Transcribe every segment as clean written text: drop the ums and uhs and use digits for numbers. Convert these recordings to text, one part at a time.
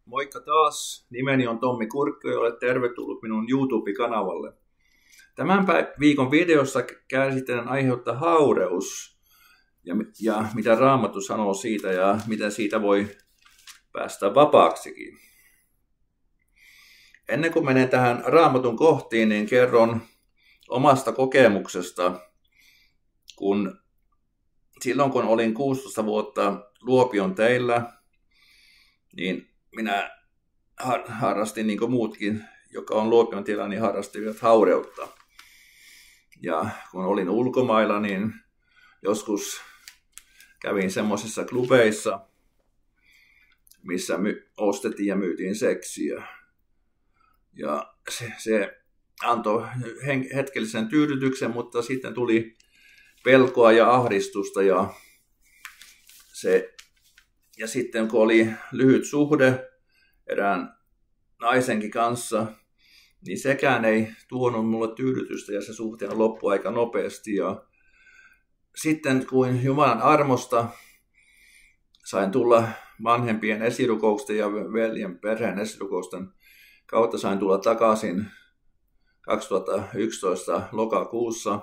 Moikka taas, nimeni on Tommi Kurkko ja olet tervetullut minun YouTube-kanavalle. Tämän viikon videossa käsitellään aihetta haureus ja mitä Raamattu sanoo siitä ja miten siitä voi päästä vapaaksikin. Ennen kuin menen tähän Raamatun kohtiin, niin kerron omasta kokemuksesta, silloin kun olin 16 vuotta Luopion teillä, niin minä harrastin niin kuin muutkin, joka on Luopion tiellä, niin harrastivat haureutta. Ja kun olin ulkomailla, niin joskus kävin semmoisissa klubeissa, missä ostettiin ja myytiin seksiä. Ja se antoi hetkellisen tyydytyksen, mutta sitten tuli pelkoa ja ahdistusta. Ja sitten kun oli lyhyt suhde erään naisenkin kanssa, niin sekään ei tuonut mulle tyydytystä ja se suhteen loppui aika nopeasti. Ja sitten kun Jumalan armosta sain tulla vanhempien esirukousten ja veljen perheen esirukousten kautta sain tulla takaisin 2011 lokakuussa,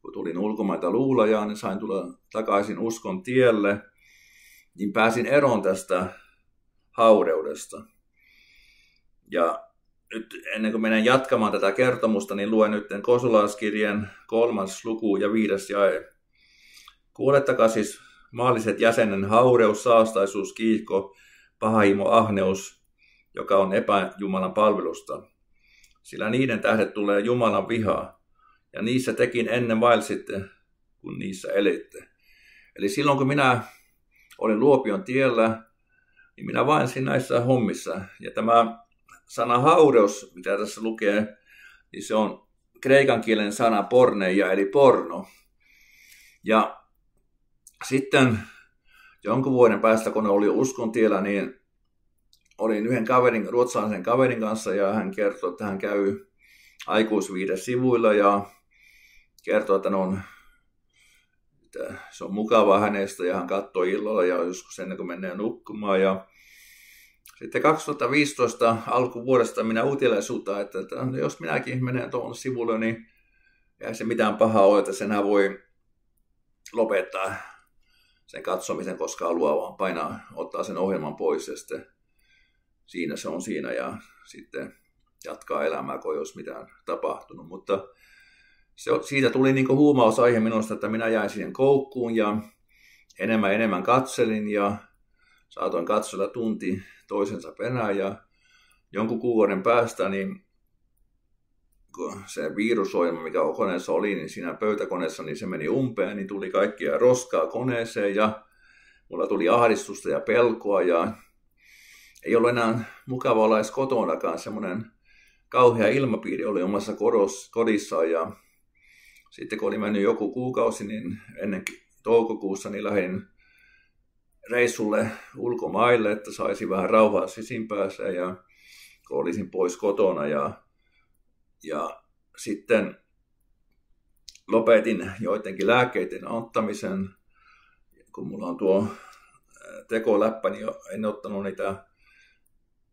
kun tulin ulkomailta luulajaan, niin sain tulla takaisin uskon tielle, niin pääsin eroon tästä haureudesta. Ja nyt ennen kuin menen jatkamaan tätä kertomusta, niin luen nyt Kosolaiskirjeen 3. luku ja 5. jae. Kuolettakaa siis maalliset jäsenen haureus, saastaisuus, kiihko, pahahimo, ahneus, joka on epäjumalan palvelusta. Sillä niiden tähdet tulee Jumalan vihaa, ja niissä tekin ennen vaelsitte, kun niissä elitte. Eli silloin kun minä olin Luopion tiellä, niin minä vaelsin näissä hommissa. Ja tämä sana haureus, mitä tässä lukee, niin se on kreikan kielen sana porneia, eli porno. Ja sitten jonkun vuoden päästä, kun oli uskon tiellä, niin olin yhden ruotsalaisen kaverin kanssa, ja hän kertoi, että hän käy aikuisviihdesivuilla ja kertoi, että se on mukavaa hänestä ja hän katsoi illalla ja joskus ennen kuin menee nukkumaan. Ja sitten 2015 alkuvuodesta minä uteliaisuutta, että jos minäkin menen tuohon sivulle, niin ei se mitään pahaa ole, että senhän voi lopettaa sen katsomisen, koska haluaa vaan ottaa sen ohjelman pois ja sitten siinä se on siinä ja sitten jatkaa elämää, kun ei olisi mitään tapahtunut. Mutta siitä tuli niin kuin huumausaihe minusta, että minä jäin siihen koukkuun ja enemmän katselin ja saatoin katsella tunti toisensa perään ja jonkun kuukauden päästä niin kun se virusohjelma, mikä koneessa oli, niin siinä pöytäkoneessa niin se meni umpeen, niin tuli kaikkia roskaa koneeseen ja mulla tuli ahdistusta ja pelkoa ja ei ollut enää mukava olla edes kotonakaan, semmoinen kauhea ilmapiiri oli omassa kodissaan ja sitten kun oli mennyt joku kuukausi, niin ennen toukokuussa niin lähdin reissulle ulkomaille, että saisi vähän rauhaa sisimpäässä ja kun olisin pois kotona ja sitten lopetin joidenkin lääkkeiden ottamisen, kun mulla on tuo tekoläppä, niin en ottanut niitä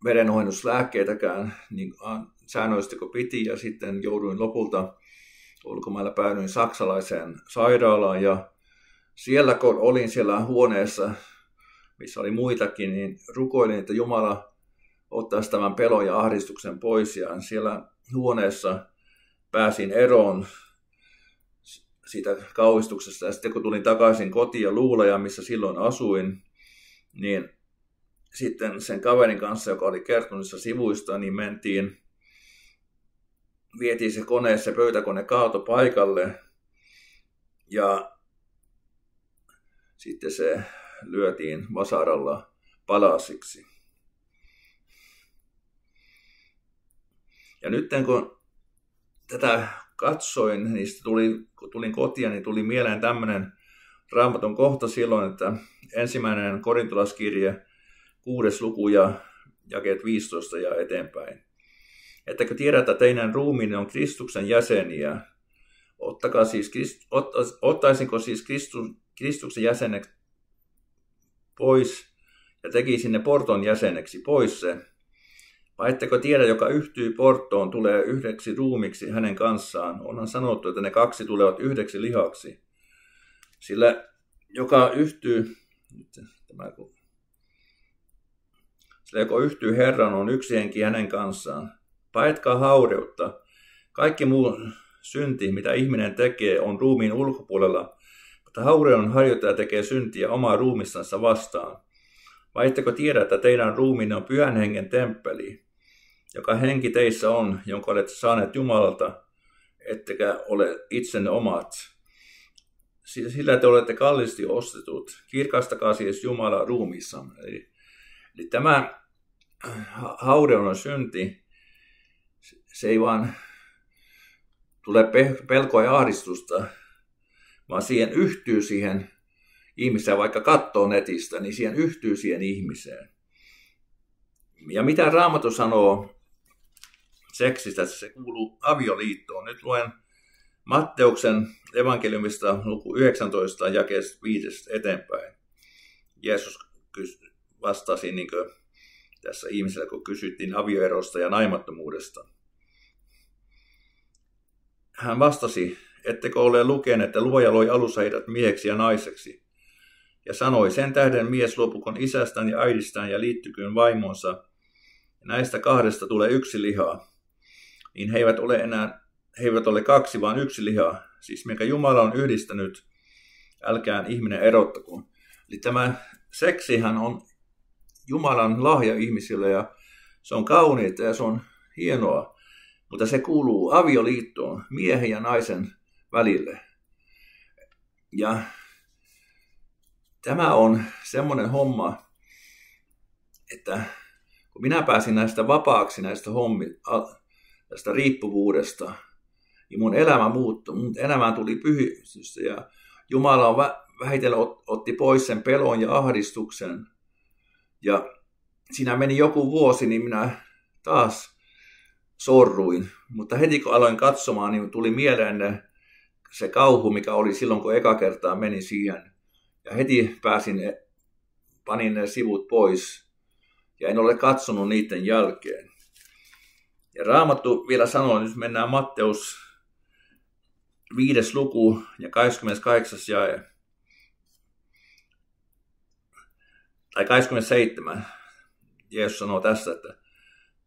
verenohennuslääkkeitäkään niin säännöllisesti kuin piti ja sitten jouduin lopulta ulkomailla päädyin saksalaiseen sairaalaan ja siellä kun olin siellä huoneessa, missä oli muitakin, niin rukoilin, että Jumala ottaisi tämän pelon ja ahdistuksen pois ja siellä huoneessa pääsin eroon siitä kauhistuksesta ja sitten kun tulin takaisin kotiin ja luulajaan, missä silloin asuin, niin sitten sen kaverin kanssa, joka oli kertonut sivuista, niin vietiin se pöytäkone kaatopaikalle ja sitten se lyötiin vasaralla palasiksi. Ja nyt kun tätä katsoin, niin kun tulin kotiin, niin tuli mieleen tämmöinen Raamatun kohta silloin, että 1. Korintolaiskirje 6. luku ja jakeet 15 ja eteenpäin. Ettäkö tiedä, että teidän ruumiinne on Kristuksen jäseniä? Ottaisinko siis Kristuksen jäsenet pois ja teki sinne porton jäseneksi pois se. Vai etteko tiedä, joka yhtyy porttoon, tulee yhdeksi ruumiksi hänen kanssaan. Onhan sanottu, että ne kaksi tulevat yhdeksi lihaksi. Sillä joka yhtyy Herran, on yksi henki hänen kanssaan. Paetkaa haureutta. Kaikki muu synti, mitä ihminen tekee, on ruumiin ulkopuolella, mutta haureuden harjoittaja tekee syntiä omaa ruumissansa vastaan. Vai ettekö tiedä, että teidän ruumiinne on Pyhän Hengen temppeli, joka henki teissä on, jonka olette saaneet Jumalalta, ettekä ole itsenne omat. Sillä te olette kalliisti ostetut. Kirkastakaa siis Jumalaa ruumiissanne. Eli tämä haureuden synti, se ei vaan tule pelkoa ja ahdistusta, vaan siihen ihmiseen, vaikka katsoo netistä, niin siihen yhtyy siihen ihmiseen. Ja mitä Raamattu sanoo seksistä, se kuuluu avioliittoon. Nyt luen Matteuksen evankeliumista luku 19 jakeesta 5 eteenpäin. Jeesus vastasi niin kuin tässä ihmisellä, kun kysyttiin avioerosta ja naimattomuudesta. Hän vastasi, ettekö ole lukeneet, että Luoja loi alussa heidät mieheksi ja naiseksi. Ja sanoi, sen tähden mies luopukon isästään ja äidistään ja liittyköön vaimonsa. Ja näistä kahdesta tulee yksi liha. Niin he eivät ole kaksi, vaan yksi liha. Siis minkä Jumala on yhdistänyt, älkään ihminen erottako. Eli tämä seksihän on Jumalan lahja ihmisille ja se on kauniita ja se on hienoa. Mutta se kuuluu avioliittoon miehen ja naisen välille. Ja tämä on semmoinen homma, että kun minä pääsin näistä vapaaksi, tästä riippuvuudesta, niin mun elämä muuttui. Mun elämään tuli pyhistystä ja Jumala on vähitellen otti pois sen pelon ja ahdistuksen. Ja siinä meni joku vuosi, niin minä taas sorruin. Mutta heti kun aloin katsomaan, niin tuli mieleen se kauhu, mikä oli silloin, kun eka kertaa meni siihen. Ja heti panin ne sivut pois ja en ole katsonut niiden jälkeen. Ja Raamattu vielä sanoo, nyt mennään Matteus 5. luku ja 28. jae. Tai 27. Jeesus sanoo tässä, että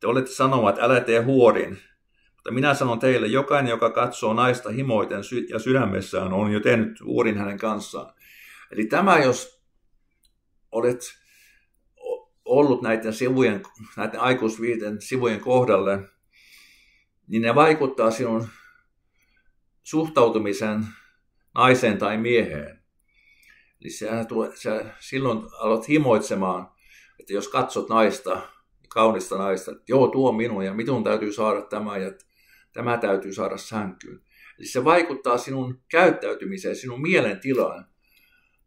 te olette sanomaan, että älä tee huorin. Mutta minä sanon teille, jokainen, joka katsoo naista himoiten ja sydämessään, on jo tehnyt huorin hänen kanssaan. Eli tämä, jos olet ollut näiden aikuisviiden sivujen kohdalle, niin ne vaikuttaa sinun suhtautumisen naiseen tai mieheen. Eli sä silloin aloit himoitsemaan, että jos katsot naista, kaunista naista, että joo, tuo minun ja minun täytyy saada tämä ja tämä täytyy saada sänkyyn. Eli se vaikuttaa sinun käyttäytymiseen, sinun mielentilaan.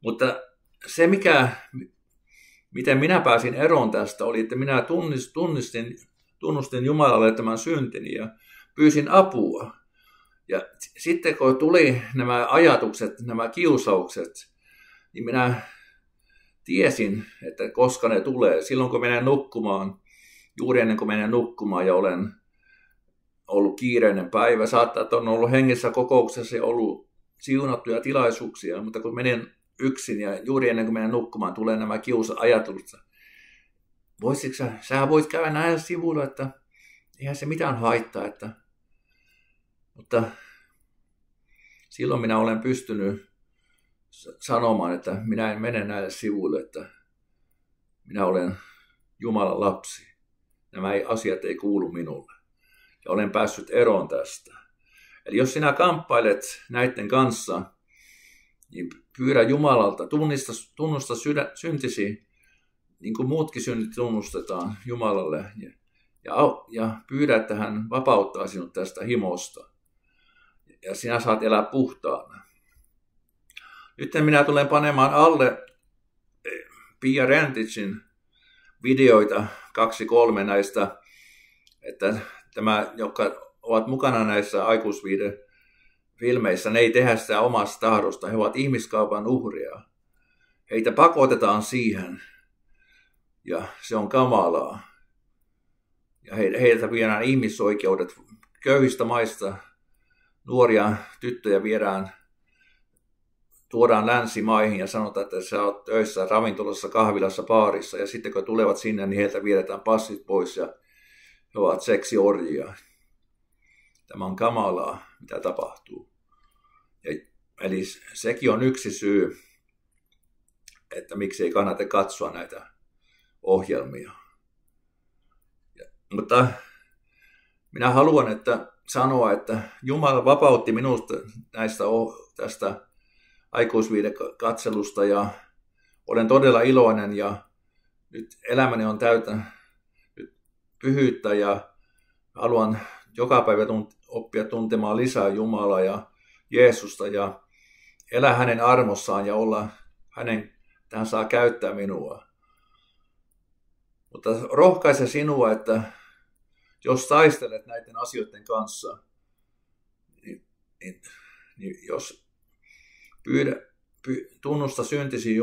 Mutta se, miten minä pääsin eroon tästä, oli, että minä tunnustin Jumalalle tämän syntini ja pyysin apua. Ja sitten kun tuli nämä ajatukset, nämä kiusaukset, niin minä tiesin, että koska ne tulee. Silloin kun menen nukkumaan, juuri ennen kuin menen nukkumaan ja olen ollut kiireinen päivä, saattaa, että on ollut hengessä kokouksessa ja ollut siunattuja tilaisuuksia, mutta kun menen yksin ja juuri ennen kuin menen nukkumaan, tulee nämä kiusa-ajatukset. Sähän voit käydä näillä sivuilla, että eihän se mitään haittaa. Mutta silloin minä olen pystynyt sanomaan, että minä en mene näille sivuille, että minä olen Jumalan lapsi. Nämä asiat ei kuulu minulle. Ja olen päässyt eroon tästä. Eli jos sinä kamppailet näiden kanssa, niin pyydä Jumalalta, tunnusta syntisi, niin kuin muutkin synnit tunnustetaan Jumalalle. Ja pyydä, että hän vapauttaa sinut tästä himosta. Ja sinä saat elää puhtaana. Nyt minä tulen panemaan alle Pia Renticin videoita 2-3 näistä, että jotka ovat mukana näissä aikuisviiden filmeissä, ne ei tehdä sitä omasta tahdosta. He ovat ihmiskaupan uhria. Heitä pakotetaan siihen. Ja se on kamalaa. Ja heiltä viedään ihmisoikeudet köyhistä maista. Nuoria tyttöjä tuodaan länsimaihin ja sanotaan, että sä oot töissä ravintolassa, kahvilassa, baarissa. Ja sitten kun tulevat sinne, niin heiltä viedetään passit pois ja he ovat seksiorjia. Tämä on kamalaa, mitä tapahtuu. Eli sekin on yksi syy, että miksi ei kannata katsoa näitä ohjelmia. Mutta minä haluan sanoa, että Jumala vapautti minusta tästä aikuisviihdekatselusta ja olen todella iloinen ja nyt elämäni on täytä pyhyyttä ja haluan joka päivä oppia tuntemaan lisää Jumalaa ja Jeesusta ja elää hänen armossaan ja olla hän saa käyttää minua. Mutta rohkaise sinua, että jos taistelet näiden asioiden kanssa, niin jos tunnusta syntisi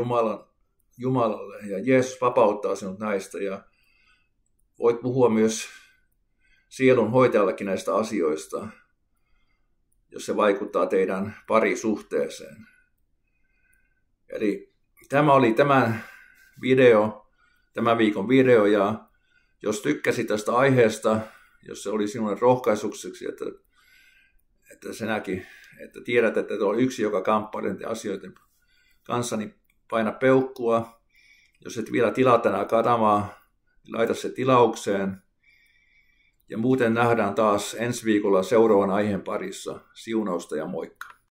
Jumalalle ja Jeesus vapauttaa sinut näistä ja voit puhua myös sielun hoitajallekin näistä asioista, jos se vaikuttaa teidän parisuhteeseen. Eli tämä oli tämän viikon video ja jos tykkäsit tästä aiheesta, jos se oli sinulle rohkaisukseksi, että sinäkin, että tiedät, että on yksi, joka kamppailee asioiden kanssa, niin paina peukkua. Jos et vielä tilaa tänään kanamaa, niin laita se tilaukseen. Ja muuten nähdään taas ensi viikolla seuraavan aiheen parissa. Siunausta ja moikka!